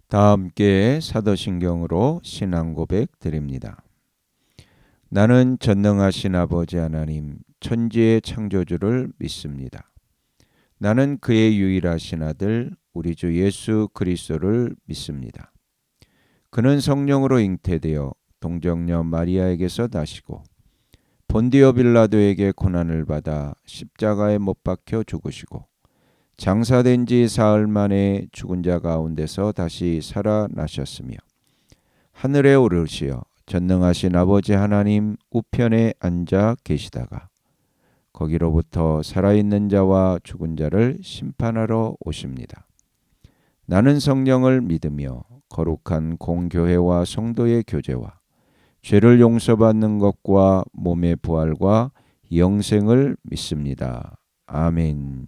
다 함께 사도신경으로 신앙 고백 드립니다. 나는 전능하신 아버지 하나님 천지의 창조주를 믿습니다. 나는 그의 유일하신 아들 우리 주 예수 그리스도를 믿습니다. 그는 성령으로 잉태되어 동정녀 마리아에게서 나시고 본디오 빌라도에게 고난을 받아 십자가에 못 박혀 죽으시고 장사된 지 사흘 만에 죽은 자 가운데서 다시 살아나셨으며 하늘에 오르시어 전능하신 아버지 하나님 우편에 앉아 계시다가 거기로부터 살아있는 자와 죽은 자를 심판하러 오십니다. 나는 성령을 믿으며 거룩한 공교회와 성도의 교제와 죄를 용서받는 것과 몸의 부활과 영생을 믿습니다. 아멘.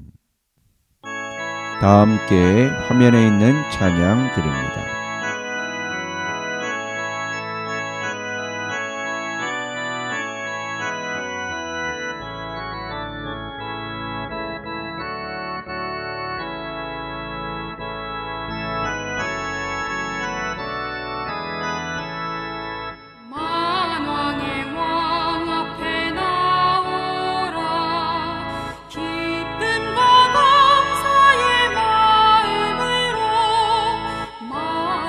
다 함께 화면에 있는 찬양 드립니다. 만왕의 왕 앞에 나오라 기쁨과 감사의 마음으로 만왕의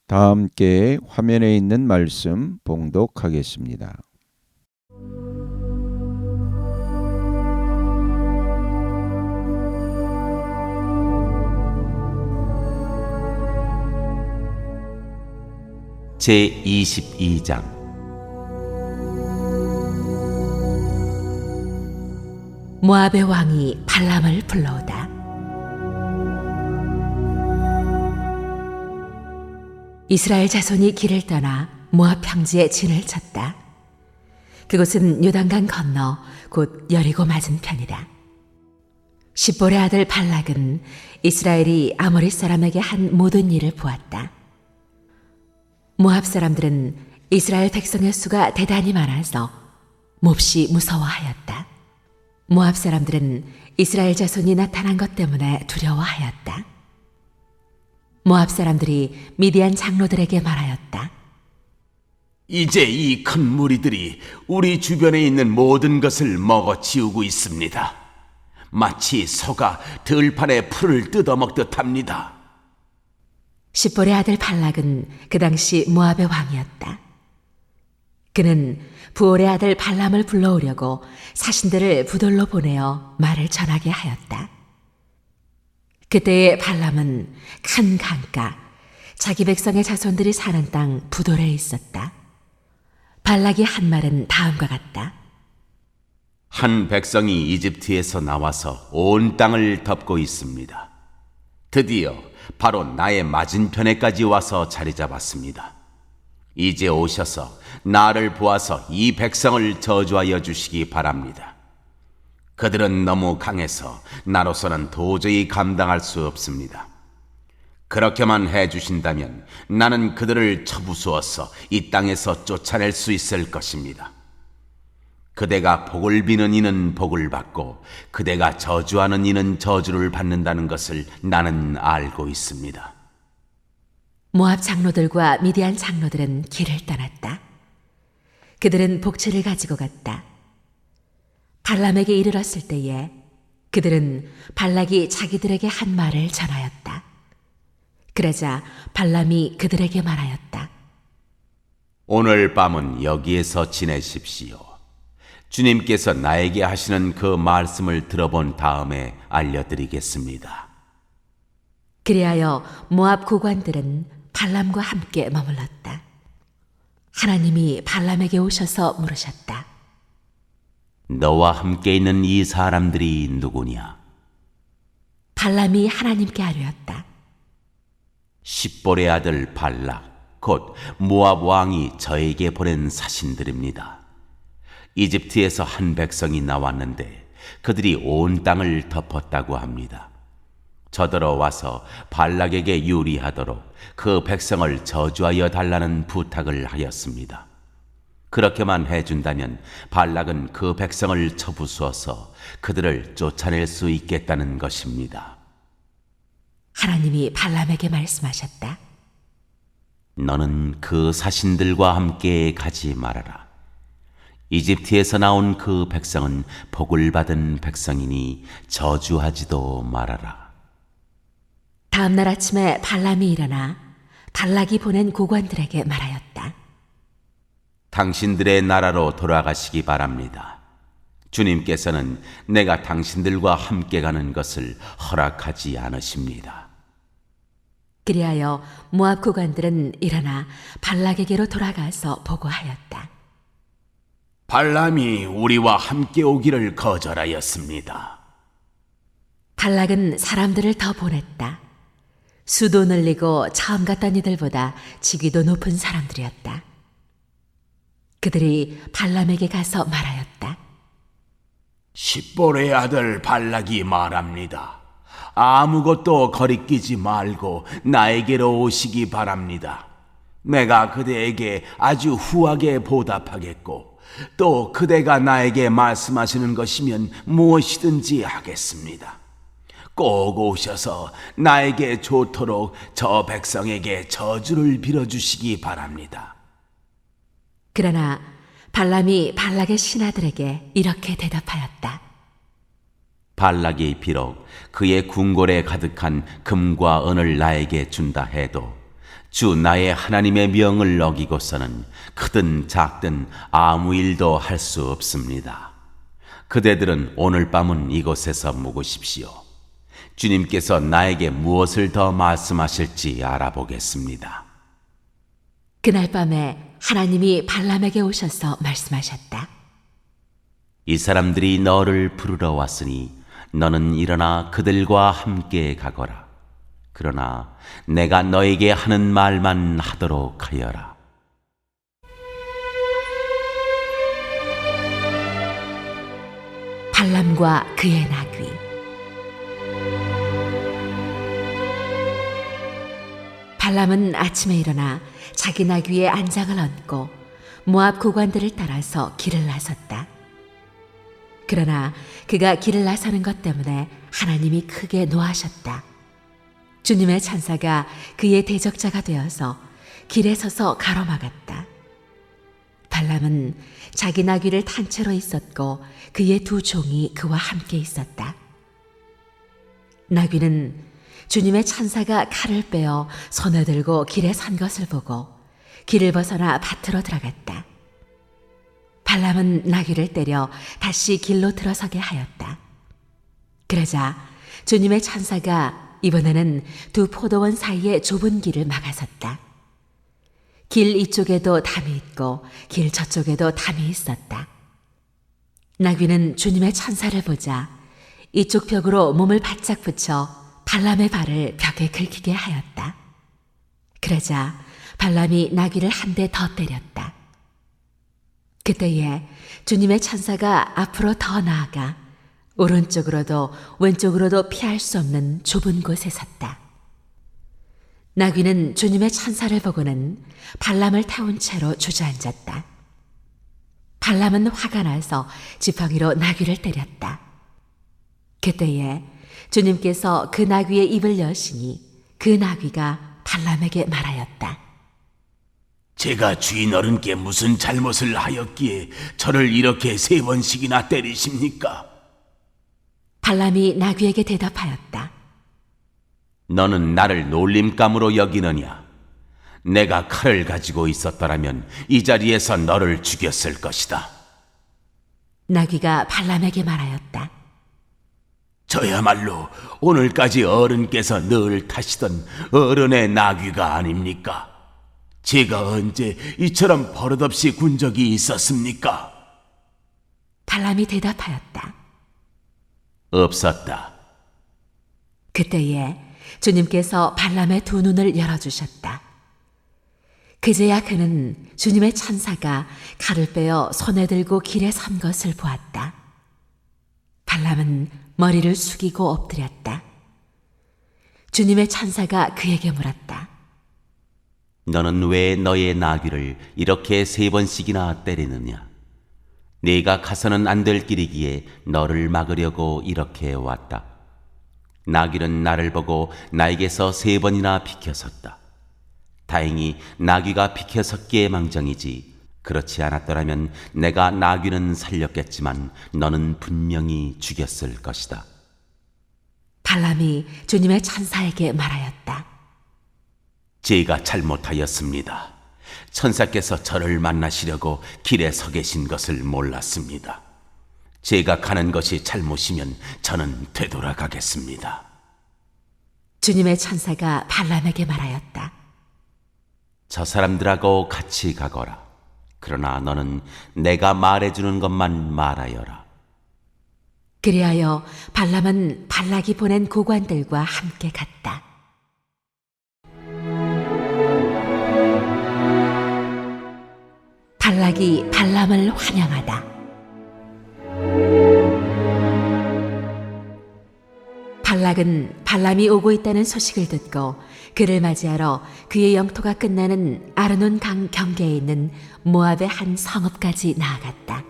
다 함께 화면에 있는 말씀 봉독하겠습니다. 제22장 모압의 왕이 발람을 불러오다. 이스라엘 자손이 길을 떠나 모압 평지에 진을 쳤다. 그곳은 요단강 건너 곧 여리고 맞은편이다. 십볼의 아들 발락은 이스라엘이 아모리 사람에게 한 모든 일을 보았다. 모압 사람들은 이스라엘 백성의 수가 대단히 많아서 몹시 무서워하였다. 모압 사람들은 이스라엘 자손이 나타난 것 때문에 두려워하였다. 모압 사람들이 미디안 장로들에게 말하였다. 이제 이 큰 무리들이 우리 주변에 있는 모든 것을 먹어치우고 있습니다. 마치 소가 들판에 풀을 뜯어먹듯 합니다. 십볼의 아들 발락은 그 당시 모압의 왕이었다. 그는 부올의 아들 발람을 불러오려고 사신들을 부돌로 보내어 말을 전하게 하였다. 그때의 발람은 큰 강가, 자기 백성의 자손들이 사는 땅 부돌에 있었다. 발락이 한 말은 다음과 같다. 한 백성이 이집트에서 나와서 온 땅을 덮고 있습니다. 드디어 바로 나의 맞은편에까지 와서 자리 잡았습니다. 이제 오셔서 나를 보아서 이 백성을 저주하여 주시기 바랍니다. 그들은 너무 강해서 나로서는 도저히 감당할 수 없습니다. 그렇게만 해주신다면 나는 그들을 쳐부수어서 이 땅에서 쫓아낼 수 있을 것입니다. 그대가 복을 비는 이는 복을 받고 그대가 저주하는 이는 저주를 받는다는 것을 나는 알고 있습니다. 모압 장로들과 미디안 장로들은 길을 떠났다. 그들은 복채를 가지고 갔다. 발람에게 이르렀을 때에 그들은 발락이 자기들에게 한 말을 전하였다. 그러자 발람이 그들에게 말하였다. 오늘 밤은 여기에서 지내십시오. 주님께서 나에게 하시는 그 말씀을 들어본 다음에 알려드리겠습니다. 그리하여 모압 고관들은 발람과 함께 머물렀다. 하나님이 발람에게 오셔서 물으셨다. 너와 함께 있는 이 사람들이 누구냐? 발람이 하나님께 아뢰었다. 십볼의 아들 발락, 곧 모압 왕이 저에게 보낸 사신들입니다. 이집트에서 한 백성이 나왔는데 그들이 온 땅을 덮었다고 합니다. 저더러 와서 발락에게 유리하도록 그 백성을 저주하여 달라는 부탁을 하였습니다. 그렇게만 해준다면 발락은 그 백성을 쳐부수어서 그들을 쫓아낼 수 있겠다는 것입니다. 하나님이 발람에게 말씀하셨다. 너는 그 사신들과 함께 가지 말아라. 이집트에서 나온 그 백성은 복을 받은 백성이니 저주하지도 말아라. 다음 날 아침에 발람이 일어나 발락이 보낸 고관들에게 말하였다. 당신들의 나라로 돌아가시기 바랍니다. 주님께서는 내가 당신들과 함께 가는 것을 허락하지 않으십니다. 그리하여 모압 고관들은 일어나 발락에게로 돌아가서 보고하였다. 발람이 우리와 함께 오기를 거절하였습니다. 발락은 사람들을 더 보냈다. 수도 늘리고 처음 갔던 이들보다 직위도 높은 사람들이었다. 그들이 발람에게 가서 말하였다. 십볼의 아들 발락이 말합니다. 아무것도 거리끼지 말고 나에게로 오시기 바랍니다. 내가 그대에게 아주 후하게 보답하겠고 또 그대가 나에게 말씀하시는 것이면 무엇이든지 하겠습니다. 꼭 오셔서 나에게 좋도록 저 백성에게 저주를 빌어주시기 바랍니다. 그러나 발람이 발락의 신하들에게 이렇게 대답하였다. 발락이 비록 그의 궁궐에 가득한 금과 은을 나에게 준다 해도 주 나의 하나님의 명을 어기고서는 크든 작든 아무 일도 할 수 없습니다. 그대들은 오늘 밤은 이곳에서 묵으십시오. 주님께서 나에게 무엇을 더 말씀하실지 알아보겠습니다. 그날 밤에 하나님이 발람에게 오셔서 말씀하셨다. 이 사람들이 너를 부르러 왔으니 너는 일어나 그들과 함께 가거라. 그러나 내가 너에게 하는 말만 하도록 하여라. 발람과 그의 나귀. 발람은 아침에 일어나 자기 나귀의 안장을 얹고 모압 고관들을 따라서 길을 나섰다. 그러나 그가 길을 나서는 것 때문에 하나님이 크게 노하셨다. 주님의 천사가 그의 대적자가 되어서 길에 서서 가로막았다. 발람은 자기 나귀를 탄 채로 있었고 그의 두 종이 그와 함께 있었다. 나귀는 주님의 천사가 칼을 빼어 손에 들고 길에 선 것을 보고 길을 벗어나 밭으로 들어갔다. 발람은 나귀를 때려 다시 길로 들어서게 하였다. 그러자 주님의 천사가 이번에는 두 포도원 사이의 좁은 길을 막아섰다. 길 이쪽에도 담이 있고 길 저쪽에도 담이 있었다. 나귀는 주님의 천사를 보자 이쪽 벽으로 몸을 바짝 붙여 발람의 발을 벽에 긁히게 하였다. 그러자 발람이 나귀를 한 대 더 때렸다. 그때에 주님의 천사가 앞으로 더 나아가 오른쪽으로도 왼쪽으로도 피할 수 없는 좁은 곳에 섰다. 나귀는 주님의 천사를 보고는 발람을 태운 채로 주저앉았다. 발람은 화가 나서 지팡이로 나귀를 때렸다. 그때에 주님께서 그 나귀의 입을 여시니 그 나귀가 발람에게 말하였다. 제가 주인 어른께 무슨 잘못을 하였기에 저를 이렇게 3번씩이나 때리십니까? 발람이 나귀에게 대답하였다. 너는 나를 놀림감으로 여기느냐? 내가 칼을 가지고 있었더라면 이 자리에서 너를 죽였을 것이다. 나귀가 발람에게 말하였다. 저야말로 오늘까지 어른께서 늘 타시던 어른의 나귀가 아닙니까? 제가 언제 이처럼 버릇없이 군 적이 있었습니까? 발람이 대답하였다. 없었다. 그때에 주님께서 발람의 두 눈을 열어주셨다. 그제야 그는 주님의 천사가 칼을 빼어 손에 들고 길에 선 것을 보았다. 발람은 머리를 숙이고 엎드렸다. 주님의 천사가 그에게 물었다. 너는 왜 너의 나귀를 이렇게 3번씩이나 때리느냐? 네가 가서는 안 될 길이기에 너를 막으려고 이렇게 왔다. 나귀는 나를 보고 나에게서 3번이나 비켜섰다. 다행히 나귀가 비켜섰기에 망정이지 그렇지 않았더라면 내가 나귀는 살렸겠지만 너는 분명히 죽였을 것이다. 발람이 주님의 천사에게 말하였다. 제가 잘못하였습니다. 천사께서 저를 만나시려고 길에 서 계신 것을 몰랐습니다. 제가 가는 것이 잘못이면 저는 되돌아가겠습니다. 주님의 천사가 발람에게 말하였다. 저 사람들하고 같이 가거라. 그러나 너는 내가 말해주는 것만 말하여라. 그리하여 발람은 발락이 보낸 고관들과 함께 갔다. 발락이 발람을 환영하다. 발락은 발람이 오고 있다는 소식을 듣고 그를 맞이하러 그의 영토가 끝나는 아르논 강 경계에 있는 모압의 한 성읍까지 나아갔다.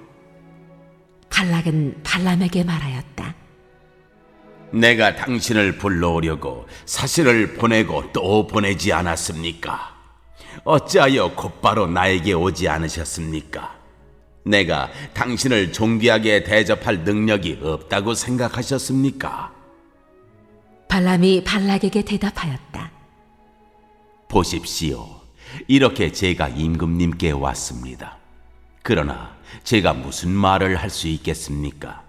발락은 발람에게 말하였다. 내가 당신을 불러오려고 사신을 보내고 또 보내지 않았습니까? 어찌하여 곧바로 나에게 오지 않으셨습니까? 내가 당신을 존귀하게 대접할 능력이 없다고 생각하셨습니까? 발람이 발락에게 대답하였다. 보십시오. 이렇게 제가 임금님께 왔습니다. 그러나 제가 무슨 말을 할 수 있겠습니까?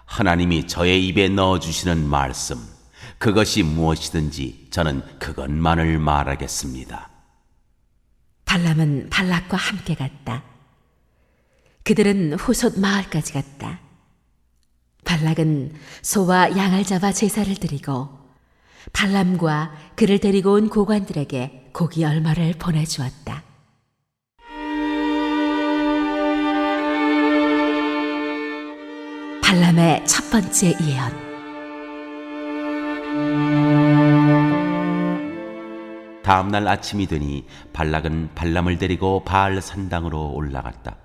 하나님이 저의 입에 넣어주시는 말씀, 그것이 무엇이든지 저는 그것만을 말하겠습니다. 발람은 발락과 함께 갔다. 그들은 후솥 마을까지 갔다. 발락은 소와 양을 잡아 제사를 드리고 발람과 그를 데리고 온 고관들에게 고기 얼마를 보내주었다. 발람의 첫 번째 예언. 다음 날 아침이 되니 발락은 발람을 데리고 바알 산당으로 올라갔다.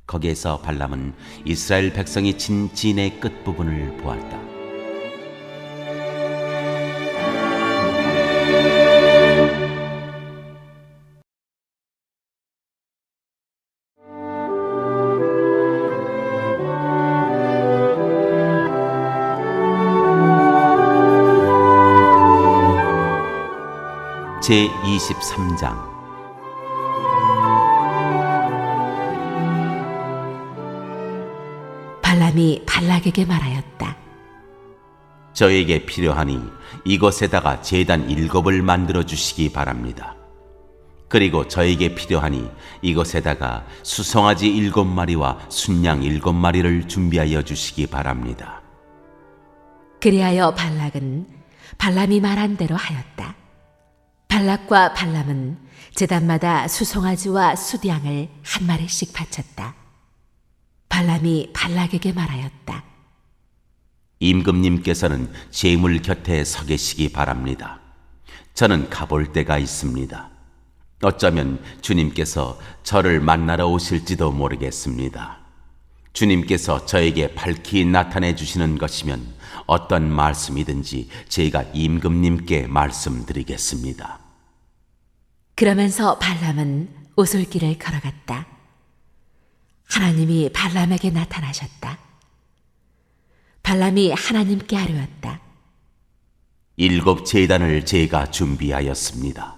거기에서 발람은 이스라엘 백성이 친 진의 끝부분을 보았다. 제23장. 발람이 발락에게 말하였다. 저에게 필요하니 이것에다가 제단 7을 만들어 주시기 바랍니다. 그리고 저에게 필요하니 이것에다가 수송아지 7마리와 순양 7마리를 준비하여 주시기 바랍니다. 그리하여 발락은 발람이 말한 대로 하였다. 발락과 발람은 제단마다 수송아지와 숫양을 한 마리씩 바쳤다. 발람이 발락에게 말하였다. 임금님께서는 제물 곁에 서 계시기 바랍니다. 저는 가볼 데가 있습니다. 어쩌면 주님께서 저를 만나러 오실지도 모르겠습니다. 주님께서 저에게 밝히 나타내 주시는 것이면 어떤 말씀이든지 제가 임금님께 말씀드리겠습니다. 그러면서 발람은 오솔길을 걸어갔다. 하나님이 발람에게 나타나셨다. 발람이 하나님께 아뢰었다. 7 제단을 제가 준비하였습니다.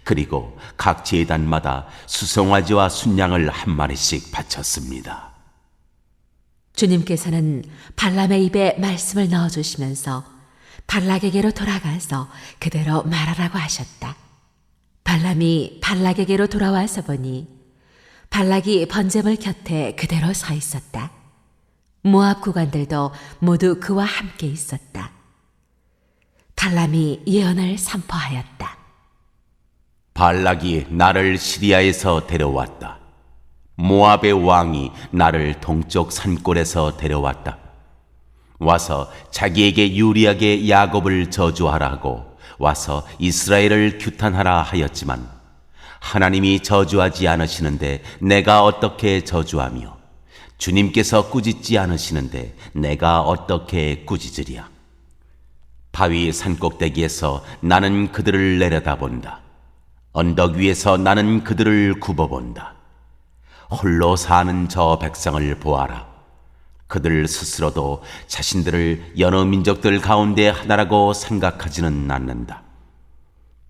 그리고 각 제단마다 수송아지와 순양을 한 마리씩 바쳤습니다. 주님께서는 발람의 입에 말씀을 넣어주시면서 발락에게로 돌아가서 그대로 말하라고 하셨다. 발람이 발락에게로 돌아와서 보니 발락이 번제물 곁에 그대로 서 있었다. 모압 구관들도 모두 그와 함께 있었다. 발람이 예언을 선포하였다. 발락이 나를 시리아에서 데려왔다. 모압의 왕이 나를 동쪽 산골에서 데려왔다. 와서 자기에게 유리하게 야곱을 저주하라고 와서 이스라엘을 규탄하라 하였지만 하나님이 저주하지 않으시는데 내가 어떻게 저주하며 주님께서 꾸짖지 않으시는데 내가 어떻게 꾸짖으랴. 바위 산꼭대기에서 나는 그들을 내려다본다. 언덕 위에서 나는 그들을 굽어본다. 홀로 사는 저 백성을 보아라. 그들 스스로도 자신들을 여러 민족들 가운데 하나라고 생각하지는 않는다.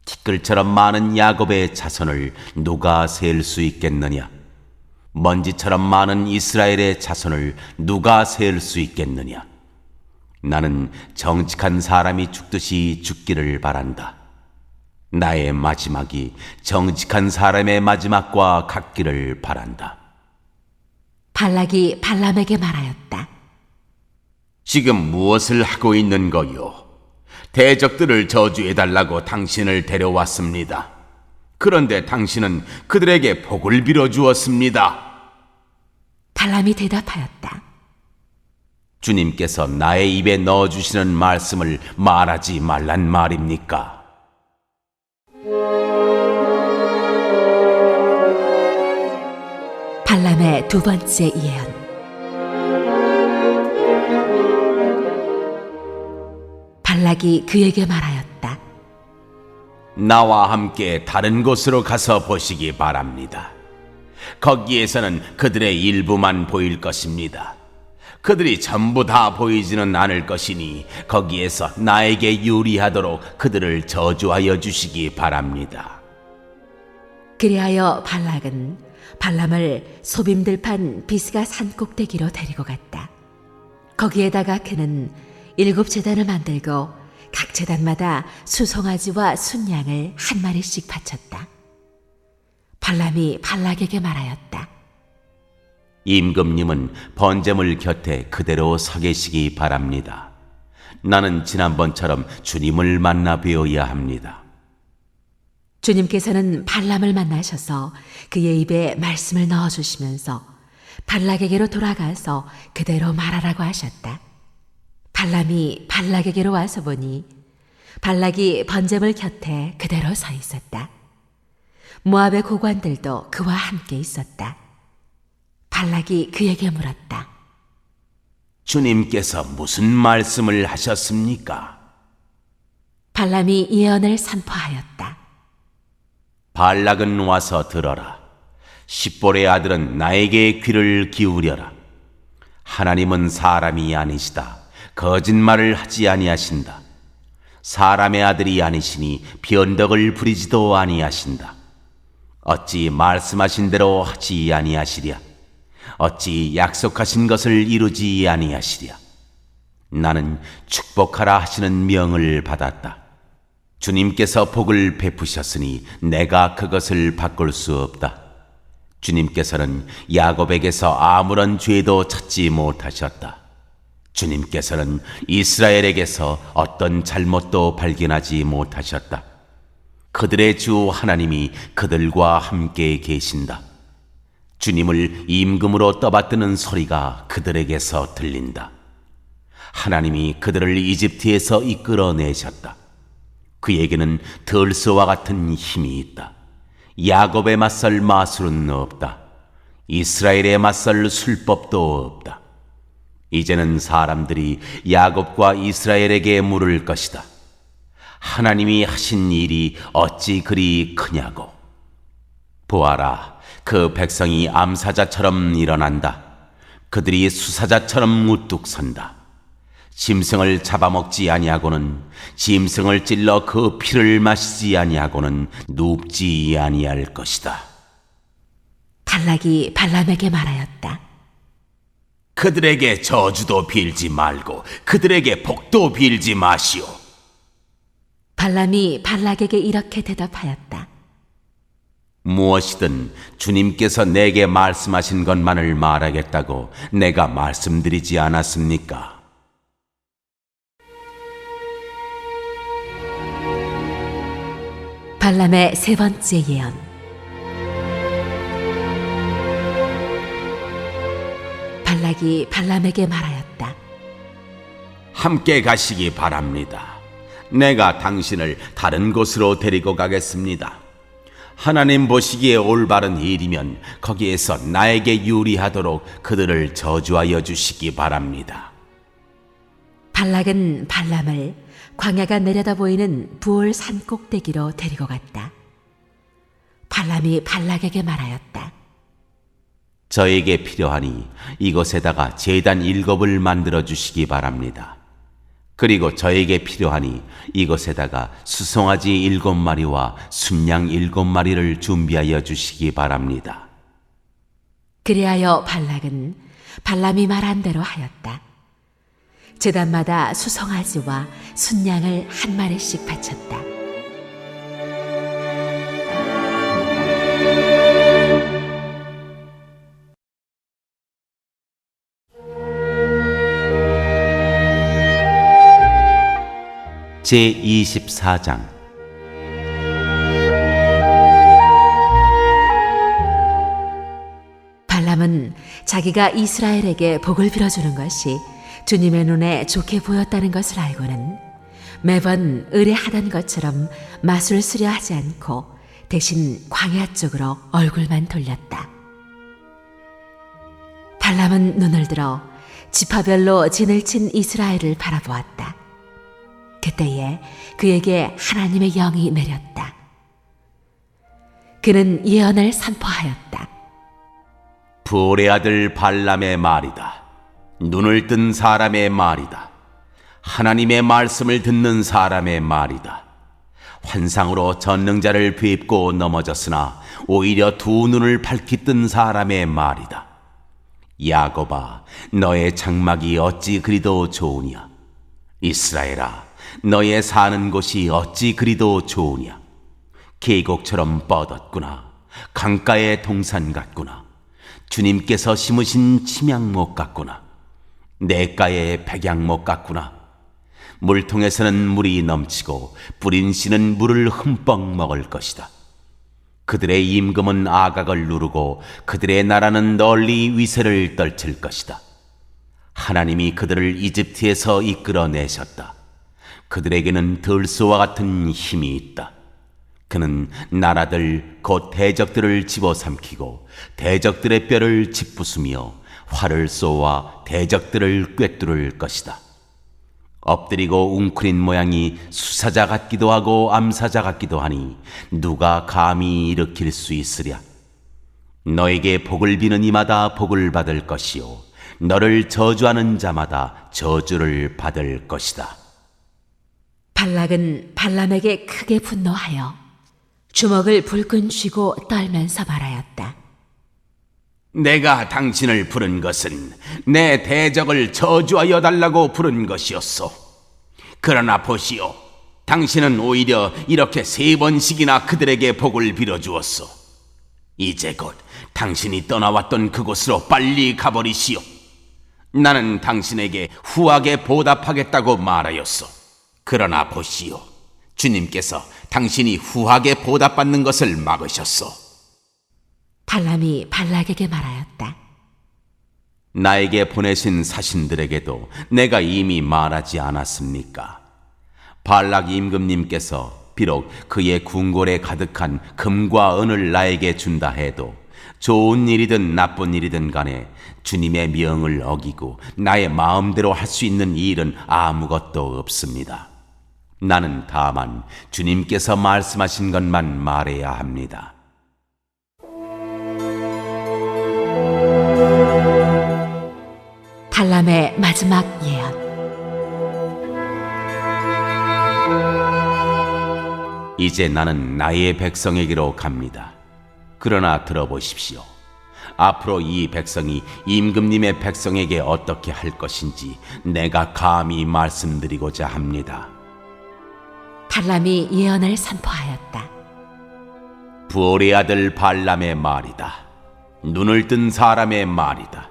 티끌처럼 많은 야곱의 자손을 누가 셀 수 있겠느냐? 먼지처럼 많은 이스라엘의 자손을 누가 셀 수 있겠느냐? 나는 정직한 사람이 죽듯이 죽기를 바란다. 나의 마지막이 정직한 사람의 마지막과 같기를 바란다. 발락이 발람에게 말하였다. 지금 무엇을 하고 있는 거요? 대적들을 저주해달라고 당신을 데려왔습니다. 그런데 당신은 그들에게 복을 빌어주었습니다. 발람이 대답하였다. 주님께서 나의 입에 넣어주시는 말씀을 말하지 말란 말입니까? 발람의 두 번째 예언. 발락이 그에게 말하였다. 나와 함께 다른 곳으로 가서 보시기 바랍니다. 거기에서는 그들의 일부만 보일 것입니다. 그들이 전부 다 보이지는 않을 것이니 거기에서 나에게 유리하도록 그들을 저주하여 주시기 바랍니다. 그리하여 발락은 발람을 소빔들판 비스가 산 꼭대기로 데리고 갔다. 거기에다가 그는 7제단을 만들고 각 제단마다 수송아지와 순양을 한 마리씩 바쳤다. 발람이 발락에게 말하였다. 임금님은 번제물 곁에 그대로 서 계시기 바랍니다. 나는 지난번처럼 주님을 만나 뵈어야 합니다. 주님께서는 발람을 만나셔서 그의 입에 말씀을 넣어주시면서 발락에게로 돌아가서 그대로 말하라고 하셨다. 발람이 발락에게로 와서 보니 발락이 번제물 곁에 그대로 서 있었다. 모압의 고관들도 그와 함께 있었다. 발락이 그에게 물었다. 주님께서 무슨 말씀을 하셨습니까? 발람이 예언을 선포하였다. 발락은 와서 들어라. 십볼의 아들은 나에게 귀를 기울여라. 하나님은 사람이 아니시다. 거짓말을 하지 아니하신다. 사람의 아들이 아니시니 변덕을 부리지도 아니하신다. 어찌 말씀하신 대로 하지 아니하시랴? 어찌 약속하신 것을 이루지 아니하시랴? 나는 축복하라 하시는 명을 받았다. 주님께서 복을 베푸셨으니 내가 그것을 바꿀 수 없다. 주님께서는 야곱에게서 아무런 죄도 찾지 못하셨다. 주님께서는 이스라엘에게서 어떤 잘못도 발견하지 못하셨다. 그들의 주 하나님이 그들과 함께 계신다. 주님을 임금으로 떠받드는 소리가 그들에게서 들린다. 하나님이 그들을 이집트에서 이끌어내셨다. 그에게는 들소와 같은 힘이 있다. 야곱에 맞설 마술은 없다. 이스라엘에 맞설 술법도 없다. 이제는 사람들이 야곱과 이스라엘에게 물을 것이다. 하나님이 하신 일이 어찌 그리 크냐고. 보아라, 그 백성이 암사자처럼 일어난다. 그들이 수사자처럼 우뚝 선다. 짐승을 잡아먹지 아니하고는, 짐승을 찔러 그 피를 마시지 아니하고는 눕지 아니할 것이다. 발락이 발람에게 말하였다. 그들에게 저주도 빌지 말고 그들에게 복도 빌지 마시오. 발람이 발락에게 이렇게 대답하였다. 무엇이든 주님께서 내게 말씀하신 것만을 말하겠다고 내가 말씀드리지 않았습니까? 발람의 세 번째 예언. 발락이 발람에게 말하였다. 함께 가시기 바랍니다. 내가 당신을 다른 곳으로 데리고 가겠습니다. 하나님 보시기에 올바른 일이면 거기에서 나에게 유리하도록 그들을 저주하여 주시기 바랍니다. 발락은 발람을 광야가 내려다 보이는 부올 산 꼭대기로 데리고 갔다. 발람이 발락에게 말하였다. 저에게 필요하니 이곳에다가 제단 7을 만들어 주시기 바랍니다. 그리고 저에게 필요하니 이곳에다가 수송아지 7마리와 순양 7마리를 준비하여 주시기 바랍니다. 그리하여 발락은 발람이 말한 대로 하였다. 제단마다 수송아지와 순양을 한 마리씩 바쳤다. 제24장 발람은 자기가 이스라엘에게 복을 빌어주는 것이 주님의 눈에 좋게 보였다는 것을 알고는 매번 의뢰하던 것처럼 마술수려 하지 않고 대신 광야 쪽으로 얼굴만 돌렸다. 발람은 눈을 들어 지파별로 진을 친 이스라엘을 바라보았다. 그때에 그에게 하나님의 영이 내렸다. 그는 예언을 선포하였다. 부올의 아들 발람의 말이다. 눈을 뜬 사람의 말이다. 하나님의 말씀을 듣는 사람의 말이다. 환상으로 전능자를 뵙고 넘어졌으나 오히려 두 눈을 밝히 뜬 사람의 말이다. 야곱아, 너의 장막이 어찌 그리도 좋으냐? 이스라엘아, 너의 사는 곳이 어찌 그리도 좋으냐? 계곡처럼 뻗었구나. 강가의 동산 같구나. 주님께서 심으신 침향목 같구나. 냇가의 백향목 같구나. 물통에서는 물이 넘치고 뿌린 씨는 물을 흠뻑 먹을 것이다. 그들의 임금은 아각을 누르고 그들의 나라는 널리 위세를 떨칠 것이다. 하나님이 그들을 이집트에서 이끌어내셨다. 그들에게는 들소와 같은 힘이 있다. 그는 나라들 곧 대적들을 집어삼키고 대적들의 뼈를 짓부수며 활을 쏘아 대적들을 꿰뚫을 것이다. 엎드리고 웅크린 모양이 수사자 같기도 하고 암사자 같기도 하니 누가 감히 일으킬 수 있으랴. 너에게 복을 비는 이마다 복을 받을 것이요 너를 저주하는 자마다 저주를 받을 것이다. 발락은 발람에게 크게 분노하여 주먹을 불끈 쥐고 떨면서 말하였다. 내가 당신을 부른 것은 내 대적을 저주하여 달라고 부른 것이었소. 그러나 보시오, 당신은 오히려 이렇게 3번씩이나 그들에게 복을 빌어주었소. 이제 곧 당신이 떠나왔던 그곳으로 빨리 가버리시오. 나는 당신에게 후하게 보답하겠다고 말하였소. 그러나 보시오, 주님께서 당신이 후하게 보답받는 것을 막으셨소. 발람이 발락에게 말하였다. 나에게 보내신 사신들에게도 내가 이미 말하지 않았습니까? 발락 임금님께서 비록 그의 궁궐에 가득한 금과 은을 나에게 준다 해도 좋은 일이든 나쁜 일이든 간에 주님의 명을 어기고 나의 마음대로 할 수 있는 일은 아무것도 없습니다. 나는 다만 주님께서 말씀하신 것만 말해야 합니다. 발람의 마지막 예언. 이제 나는 나의 백성에게로 갑니다. 그러나 들어보십시오. 앞으로 이 백성이 임금님의 백성에게 어떻게 할 것인지 내가 감히 말씀드리고자 합니다. 발람이 예언을 선포하였다. 부올의 아들 발람의 말이다. 눈을 뜬 사람의 말이다.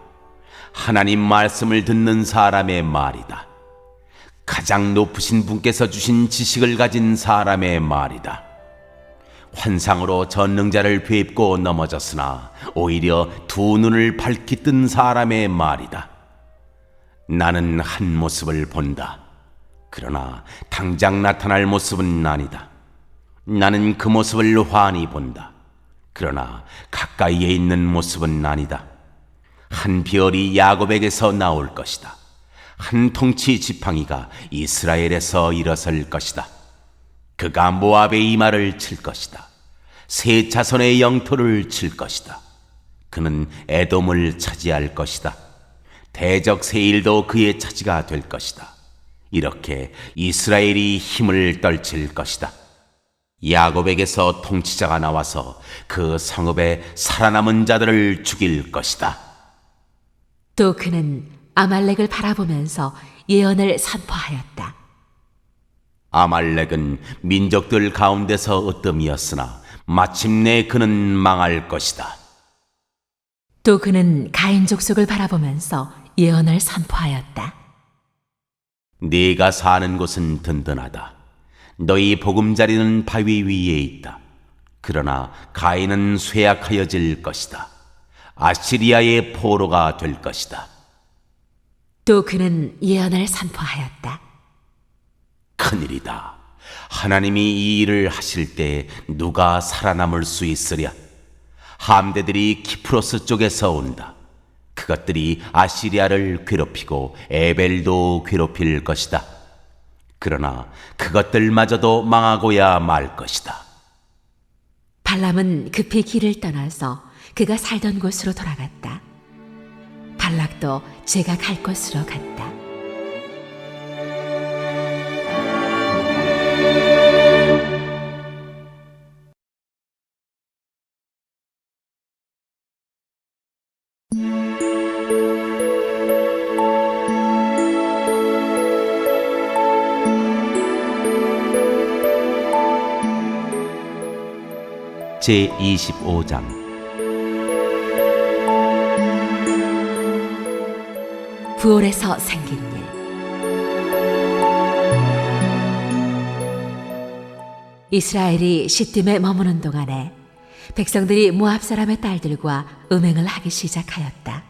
하나님 말씀을 듣는 사람의 말이다. 가장 높으신 분께서 주신 지식을 가진 사람의 말이다. 환상으로 전능자를 뵙고 넘어졌으나 오히려 두 눈을 밝히 뜬 사람의 말이다. 나는 한 모습을 본다. 그러나 당장 나타날 모습은 아니다. 나는 그 모습을 환히 본다. 그러나 가까이에 있는 모습은 아니다. 한 별이 야곱에게서 나올 것이다. 한 통치 지팡이가 이스라엘에서 일어설 것이다. 그가 모압의 이마를 칠 것이다. 세 자손의 영토를 칠 것이다. 그는 에돔을 차지할 것이다. 대적 세일도 그의 차지가 될 것이다. 이렇게 이스라엘이 힘을 떨칠 것이다. 야곱에게서 통치자가 나와서 그 성읍에 살아남은 자들을 죽일 것이다. 또 그는 아말렉을 바라보면서 예언을 선포하였다. 아말렉은 민족들 가운데서 으뜸이었으나 마침내 그는 망할 것이다. 또 그는 가인 족속을 바라보면서 예언을 선포하였다. 네가 사는 곳은 든든하다. 너희 보금자리는 바위 위에 있다. 그러나 가인은 쇠약하여질 것이다. 아시리아의 포로가 될 것이다. 또 그는 예언을 선포하였다. 큰일이다. 하나님이 이 일을 하실 때 누가 살아남을 수 있으랴? 함대들이 키프로스 쪽에서 온다. 그것들이 아시리아를 괴롭히고 에벨도 괴롭힐 것이다. 그러나 그것들마저도 망하고야 말 것이다. 발람은 급히 길을 떠나서 그가 살던 곳으로 돌아갔다. 발락도 그도 제가 갈 곳으로 갔다. 제25장 부올에서 생긴 일. 이스라엘이 시딤에 머무는 동안에 백성들이 모압 사람의 딸들과 음행을 하기 시작하였다.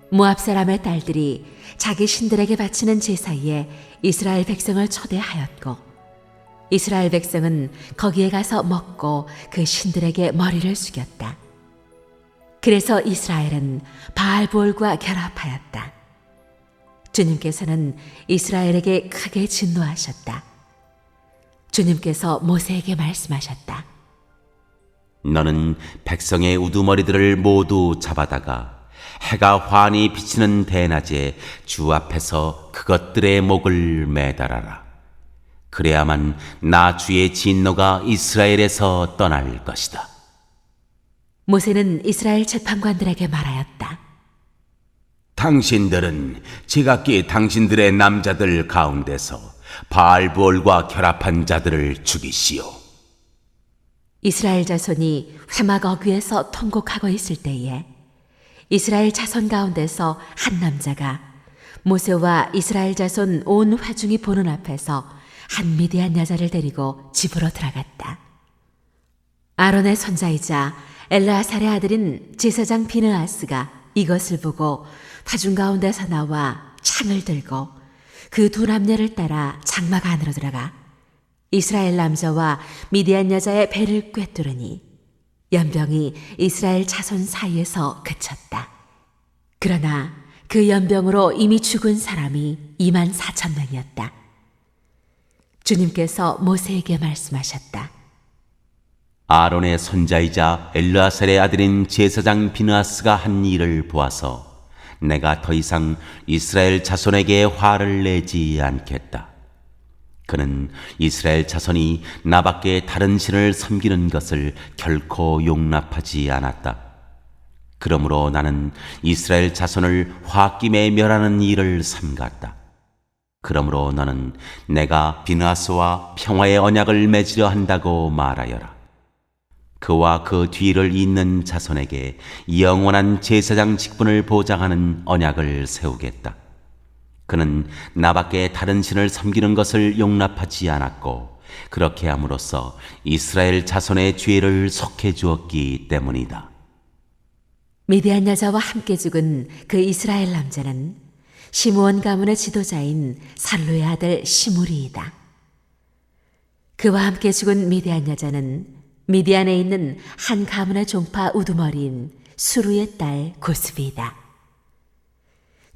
모압 사람의 딸들이 자기 신들에게 바치는 제사에 이스라엘 백성을 초대하였고 이스라엘 백성은 거기에 가서 먹고 그 신들에게 머리를 숙였다. 그래서 이스라엘은 바알볼과 결합하였다. 주님께서는 이스라엘에게 크게 진노하셨다. 주님께서 모세에게 말씀하셨다. 너는 백성의 우두머리들을 모두 잡아다가 해가 환히 비치는 대낮에 주 앞에서 그것들의 목을 매달아라. 그래야만 나 주의 진노가 이스라엘에서 떠날 것이다. 모세는 이스라엘 재판관들에게 말하였다. 당신들은 지각기 당신들의 남자들 가운데서 바알부올과 결합한 자들을 죽이시오. 이스라엘 자손이 회막 어귀에서 통곡하고 있을 때에 이스라엘 자손 가운데서 한 남자가 모세와 이스라엘 자손 온 회중이 보는 앞에서 한 미디안 여자를 데리고 집으로 들어갔다. 아론의 손자이자 엘르아살의 아들인 제사장 비느하스가 이것을 보고 회중 가운데서 나와 창을 들고 그 두 남녀를 따라 장막 안으로 들어가 이스라엘 남자와 미디안 여자의 배를 꿰뚫으니 연병이 이스라엘 자손 사이에서 그쳤다. 그러나 그 연병으로 이미 죽은 사람이 24,000명이었다. 주님께서 모세에게 말씀하셨다. 아론의 손자이자 엘르아살의 아들인 제사장 비느하스가 한 일을 보아서 내가 더 이상 이스라엘 자손에게 화를 내지 않겠다. 그는 이스라엘 자손이 나밖에 다른 신을 섬기는 것을 결코 용납하지 않았다. 그러므로 나는 이스라엘 자손을 홧김에 멸하는 일을 삼갔다. 그러므로 너는 내가 비느하스와 평화의 언약을 맺으려 한다고 말하여라. 그와 그 뒤를 잇는 자손에게 영원한 제사장 직분을 보장하는 언약을 세우겠다. 그는 나밖에 다른 신을 섬기는 것을 용납하지 않았고 그렇게 함으로써 이스라엘 자손의 죄를 속해 주었기 때문이다. 미디안 여자와 함께 죽은 그 이스라엘 남자는 시므온 가문의 지도자인 살루의 아들 시므리이다. 그와 함께 죽은 미디안 여자는 미디안에 있는 한 가문의 종파 우두머리인 수루의 딸 고스비이다.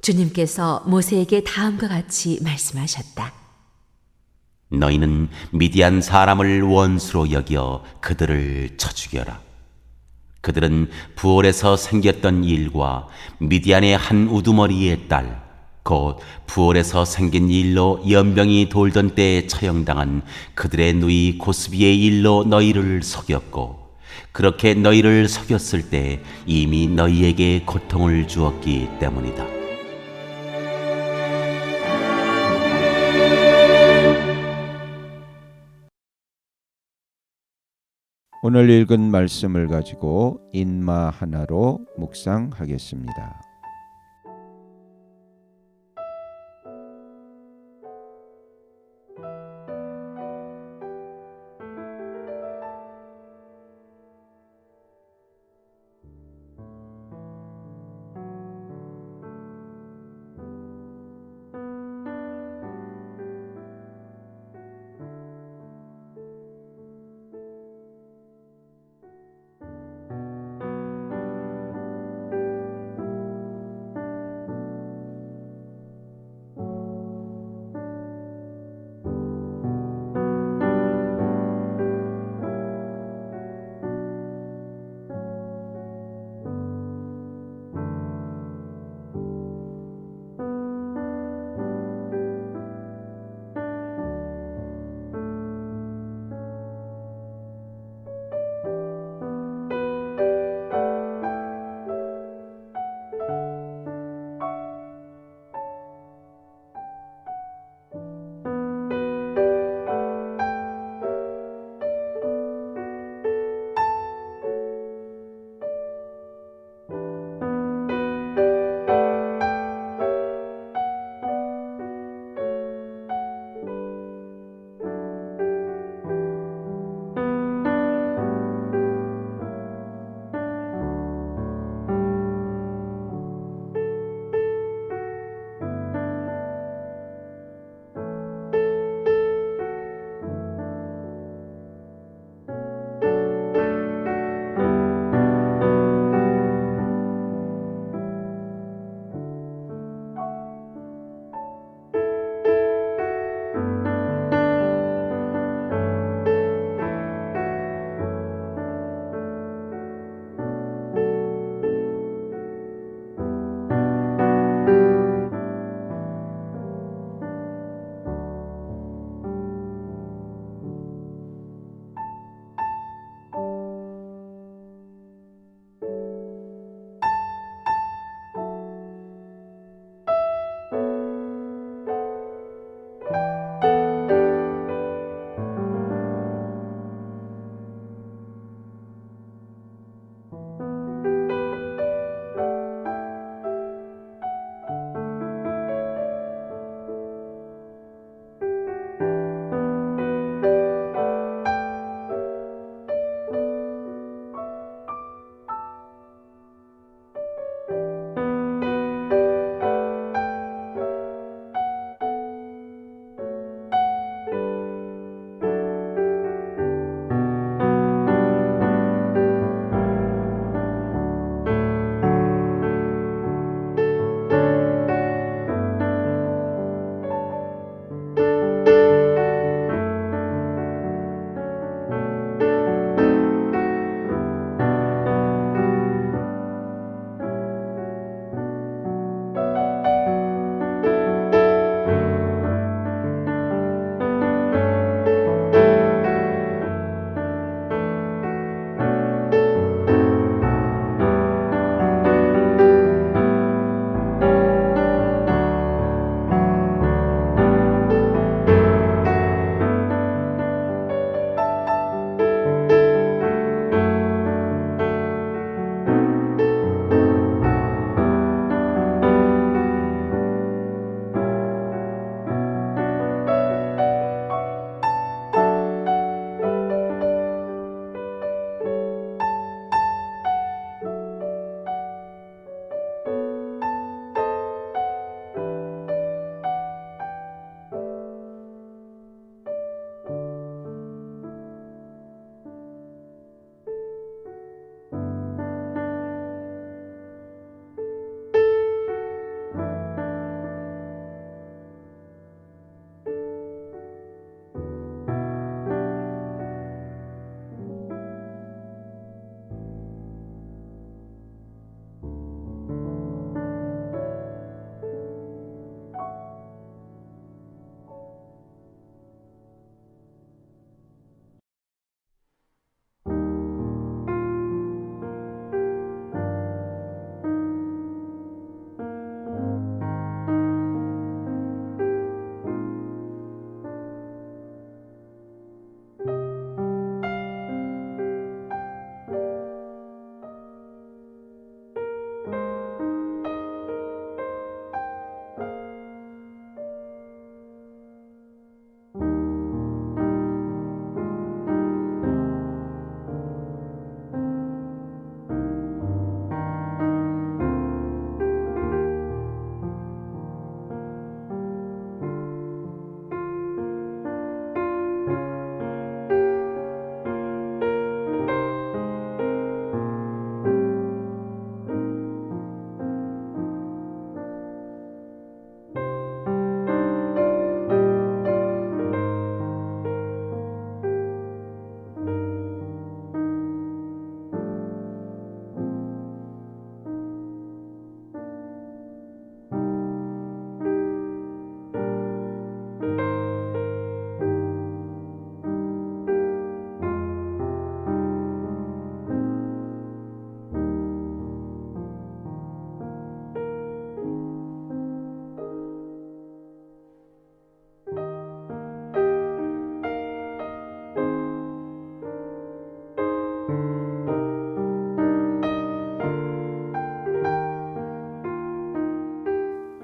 주님께서 모세에게 다음과 같이 말씀하셨다. 너희는 미디안 사람을 원수로 여겨 그들을 쳐 죽여라. 그들은 부올에서 생겼던 일과 미디안의 한 우두머리의 딸 곧 부올에서 생긴 일로 연병이 돌던 때에 처형당한 그들의 누이 고스비의 일로 너희를 속였고 그렇게 너희를 속였을 때 이미 너희에게 고통을 주었기 때문이다. 오늘 읽은 말씀을 가지고 인마 하나로 묵상하겠습니다.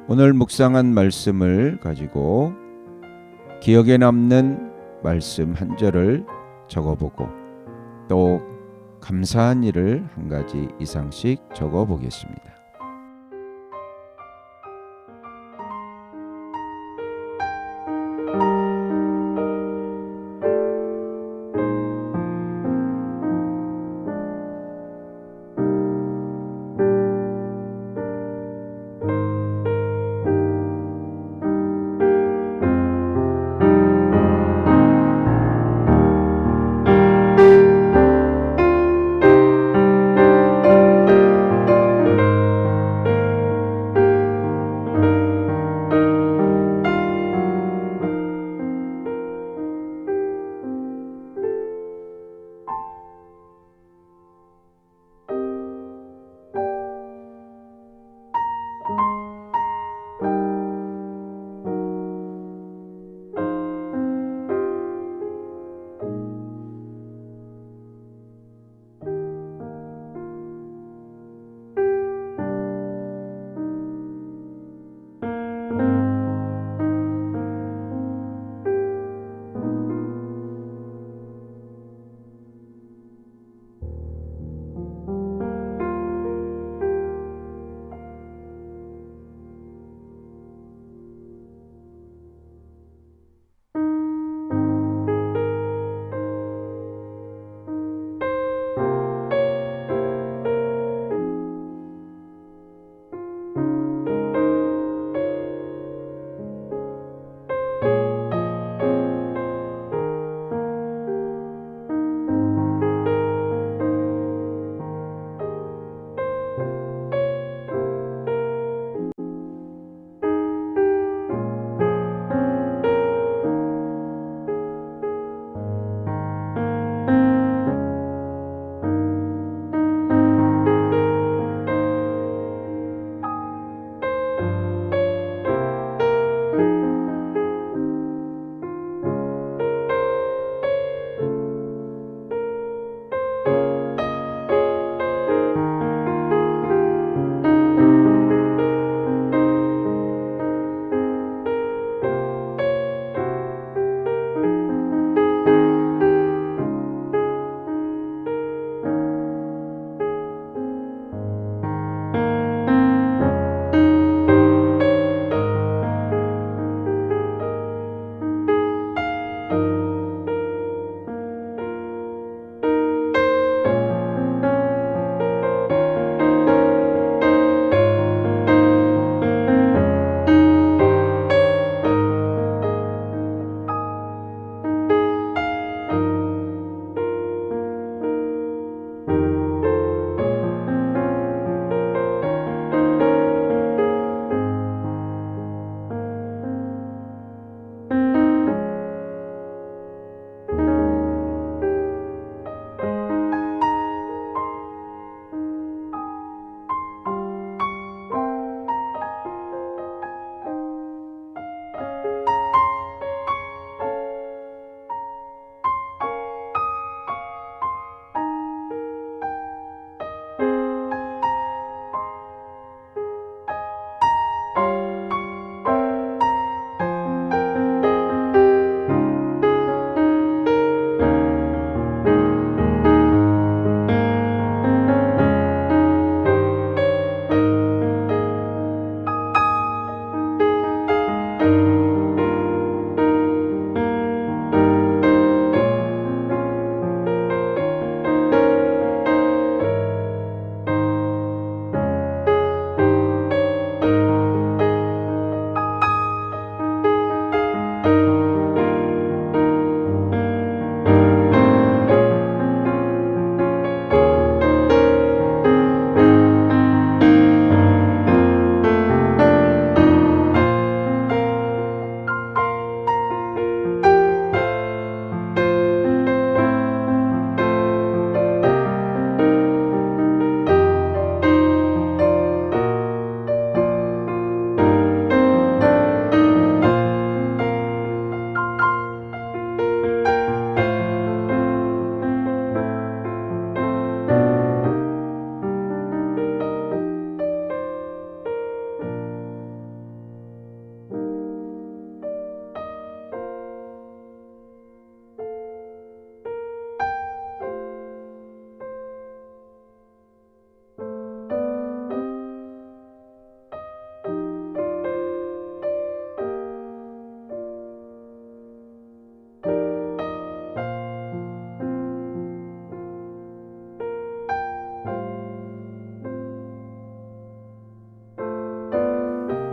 오늘 묵상한 말씀을 가지고 기억에 남는 말씀 한 절을 적어보고 또 감사한 일을 한 가지 이상씩 적어보겠습니다.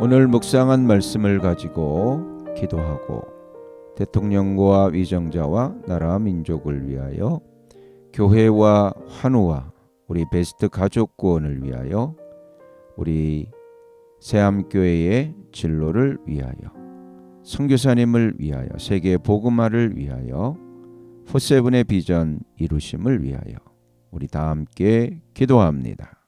오늘 묵상한 말씀을 가지고 기도하고 대통령과 위정자와 나라 민족을 위하여 교회와 환우와 우리 베스트 가족 구원을 위하여 우리 새암교회의 진로를 위하여 선교사님을 위하여 세계 복음화를 위하여 포세븐의 비전 이루심을 위하여 우리 다 함께 기도합니다.